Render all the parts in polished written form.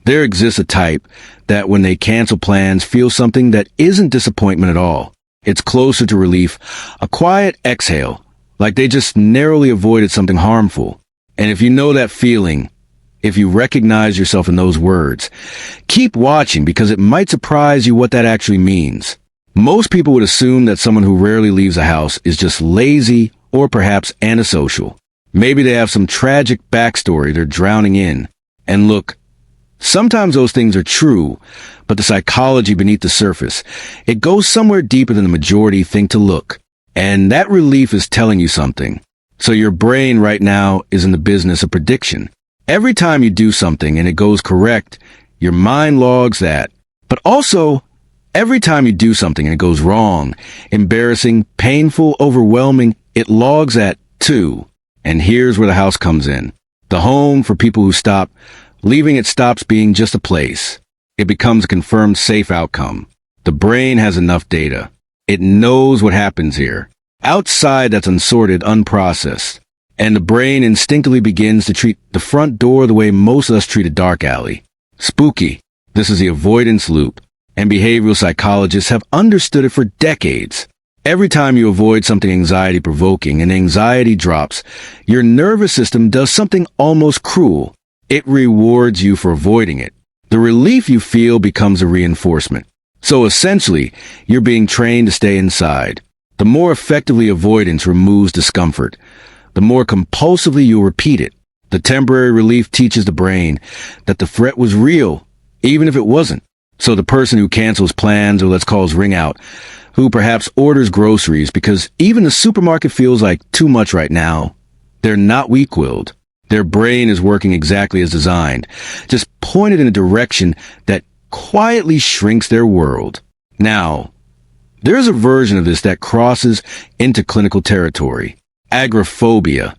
There exists a type that when they cancel plans feel something that isn't disappointment at all. It's closer to relief, a quiet exhale, like they just narrowly avoided something harmful. And if you know that feeling, if you recognize yourself in those words, keep watching because it might surprise you what that actually means. Most people would assume that someone who rarely leaves a house is just lazy or perhaps antisocial. Maybe they have some tragic backstory they're drowning in. And look, sometimes those things are true, but the psychology beneath the surface, it goes somewhere deeper than the majority think to look. And that relief is telling you something. So your brain right now is in the business of prediction. Every time you do something and it goes correct, your mind logs that. But also, every time you do something and it goes wrong, embarrassing, painful, overwhelming, it logs that too. And here's where the house comes in. The home for people who stop. Leaving it stops being just a place. It becomes a confirmed safe outcome. The brain has enough data. It knows what happens here. Outside, that's unsorted, unprocessed. And the brain instinctively begins to treat the front door the way most of us treat a dark alley. Spooky. This is the avoidance loop. And behavioral psychologists have understood it for decades. Every time you avoid something anxiety-provoking and anxiety drops, your nervous system does something almost cruel. It rewards you for avoiding it. The relief you feel becomes a reinforcement. So essentially, you're being trained to stay inside. The more effectively avoidance removes discomfort, the more compulsively you'll repeat it. The temporary relief teaches the brain that the threat was real, even if it wasn't. So the person who cancels plans, or let's call us ring out, who perhaps orders groceries because even the supermarket feels like too much right now, they're not weak-willed. Their brain is working exactly as designed, just pointed in a direction that quietly shrinks their world. Now, there's a version of this that crosses into clinical territory. Agoraphobia,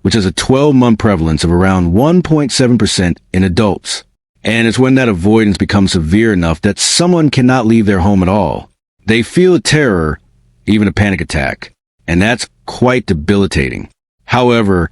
which has a 12-month prevalence of around 1.7% in adults. And it's when that avoidance becomes severe enough that someone cannot leave their home at all. They feel a terror, even a panic attack. And that's quite debilitating. However,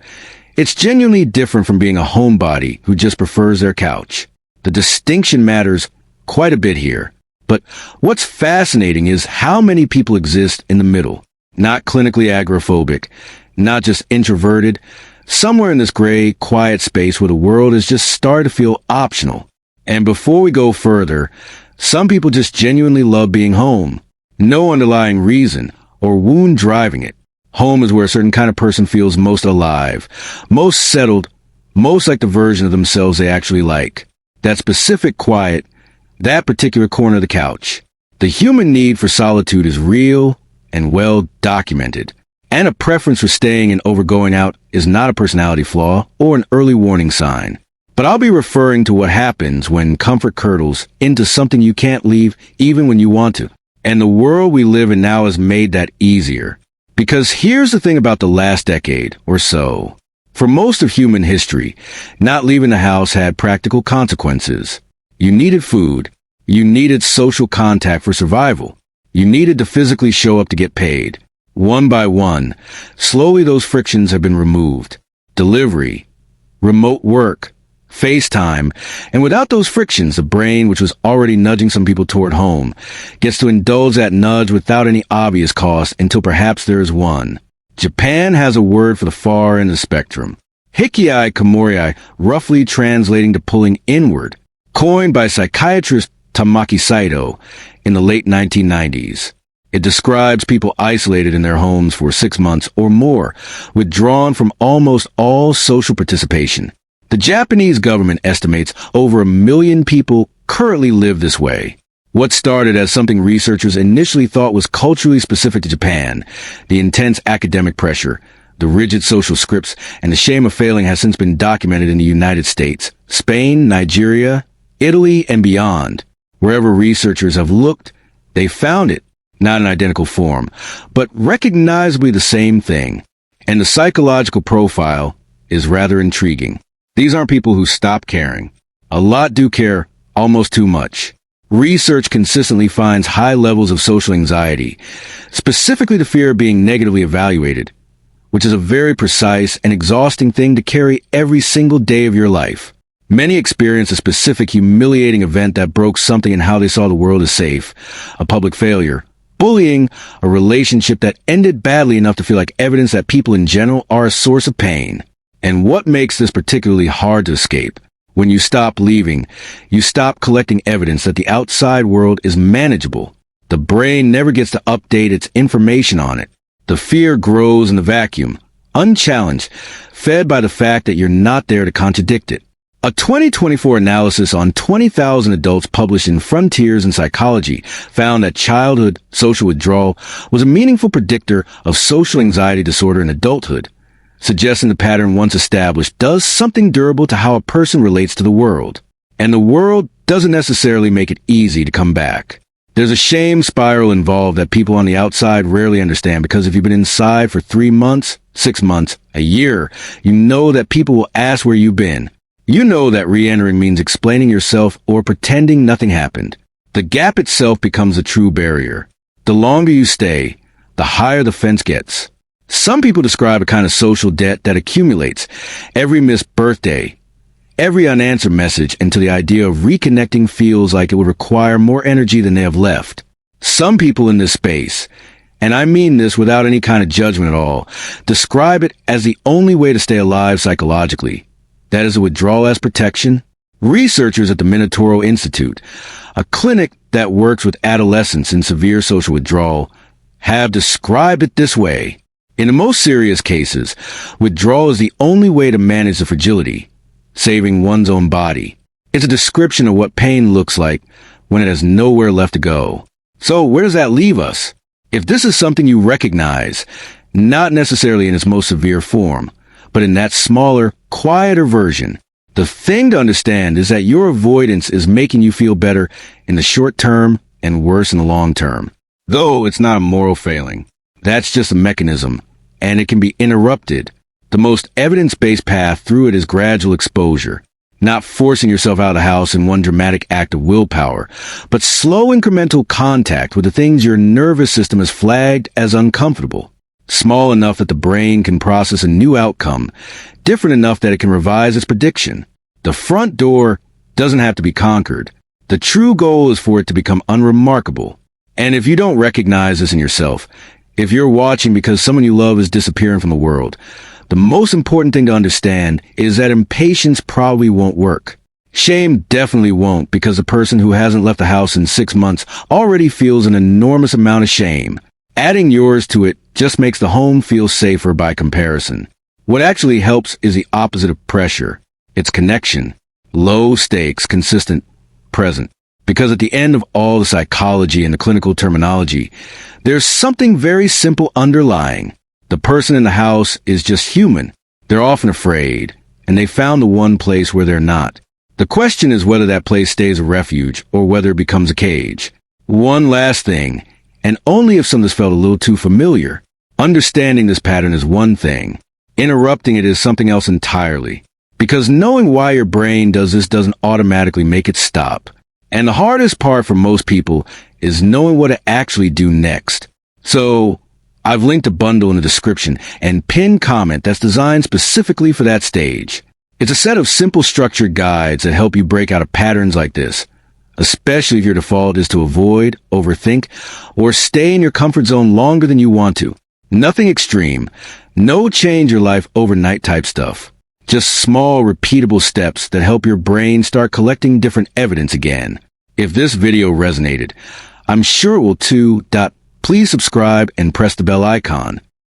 it's genuinely different from being a homebody who just prefers their couch. The distinction matters quite a bit here. But what's fascinating is how many people exist in the middle. Not clinically agoraphobic, not just introverted, somewhere in this gray, quiet space where the world has just started to feel optional. And before we go further, some people just genuinely love being home. No underlying reason or wound driving it. Home is where a certain kind of person feels most alive, most settled, most like the version of themselves they actually like. That specific quiet, that particular corner of the couch. The human need for solitude is real and well documented. And a preference for staying in over going out is not a personality flaw or an early warning sign. But I'll be referring to what happens when comfort curdles into something you can't leave even when you want to. And the world we live in now has made that easier. Because here's the thing about the last decade or so. For most of human history, not leaving the house had practical consequences. You needed food. You needed social contact for survival. You needed to physically show up to get paid. One by one, slowly those frictions have been removed. Delivery, remote work, FaceTime, and without those frictions, the brain, which was already nudging some people toward home, gets to indulge that nudge without any obvious cost until perhaps there is one. Japan has a word for the far end of the spectrum. Hikiai Komoriai, roughly translating to pulling inward, coined by psychiatrist Tamaki Saito in the late 1990s. It describes people isolated in their homes for 6 months or more, withdrawn from almost all social participation. The Japanese government estimates over 1 million people currently live this way. What started as something researchers initially thought was culturally specific to Japan, the intense academic pressure, the rigid social scripts, and the shame of failing has since been documented in the United States, Spain, Nigeria, Italy, and beyond. Wherever researchers have looked, they found it. Not in identical form, but recognizably the same thing. And the psychological profile is rather intriguing. These aren't people who stop caring. A lot do care, almost too much. Research consistently finds high levels of social anxiety, specifically the fear of being negatively evaluated, which is a very precise and exhausting thing to carry every single day of your life. Many experience a specific humiliating event that broke something in how they saw the world as safe, a public failure, bullying, a relationship that ended badly enough to feel like evidence that people in general are a source of pain. And what makes this particularly hard to escape? When you stop leaving, you stop collecting evidence that the outside world is manageable. The brain never gets to update its information on it. The fear grows in the vacuum, unchallenged, fed by the fact that you're not there to contradict it. A 2024 analysis on 20,000 adults published in Frontiers in Psychology found that childhood social withdrawal was a meaningful predictor of social anxiety disorder in adulthood, suggesting the pattern once established does something durable to how a person relates to the world. And the world doesn't necessarily make it easy to come back. There's a shame spiral involved that people on the outside rarely understand, because if you've been inside for 3 months, 6 months, a year, you know that people will ask where you've been. You know that re-entering means explaining yourself or pretending nothing happened. The gap itself becomes a true barrier. The longer you stay, the higher the fence gets. Some people describe a kind of social debt that accumulates. Every missed birthday, every unanswered message, until the idea of reconnecting feels like it would require more energy than they have left. Some people in this space, and I mean this without any kind of judgment at all, describe it as the only way to stay alive psychologically. That is a withdrawal as protection. Researchers at the Minotauro Institute, a clinic that works with adolescents in severe social withdrawal, have described it this way. In the most serious cases, withdrawal is the only way to manage the fragility, saving one's own body. It's a description of what pain looks like when it has nowhere left to go. So where does that leave us? If this is something you recognize, not necessarily in its most severe form, but in that smaller, quieter version, the thing to understand is that your avoidance is making you feel better in the short term and worse in the long term. Though it's not a moral failing. That's just a mechanism, and it can be interrupted. The most evidence-based path through it is gradual exposure, not forcing yourself out of the house in one dramatic act of willpower, but slow incremental contact with the things your nervous system has flagged as uncomfortable. Small enough that the brain can process a new outcome, different enough that it can revise its prediction. The front door doesn't have to be conquered. The true goal is for it to become unremarkable. And if you don't recognize this in yourself, if you're watching because someone you love is disappearing from the world, the most important thing to understand is that impatience probably won't work. Shame definitely won't, because the person who hasn't left the house in 6 months already feels an enormous amount of shame. Adding yours to it just makes the home feel safer by comparison. What actually helps is the opposite of pressure. It's connection. Low stakes, consistent, present. Because at the end of all the psychology and the clinical terminology, there's something very simple underlying. The person in the house is just human. They're often afraid, and they found the one place where they're not. The question is whether that place stays a refuge or whether it becomes a cage. One last thing, and only if something's felt a little too familiar. Understanding this pattern is one thing. Interrupting it is something else entirely. Because knowing why your brain does this doesn't automatically make it stop. And the hardest part for most people is knowing what to actually do next. So, I've linked a bundle in the description and pinned comment that's designed specifically for that stage. It's a set of simple structured guides that help you break out of patterns like this, especially if your default is to avoid, overthink, or stay in your comfort zone longer than you want to. Nothing extreme, no change your life overnight type stuff. Just small, repeatable steps that help your brain start collecting different evidence again. If this video resonated, I'm sure it will too. Please subscribe and press the bell icon.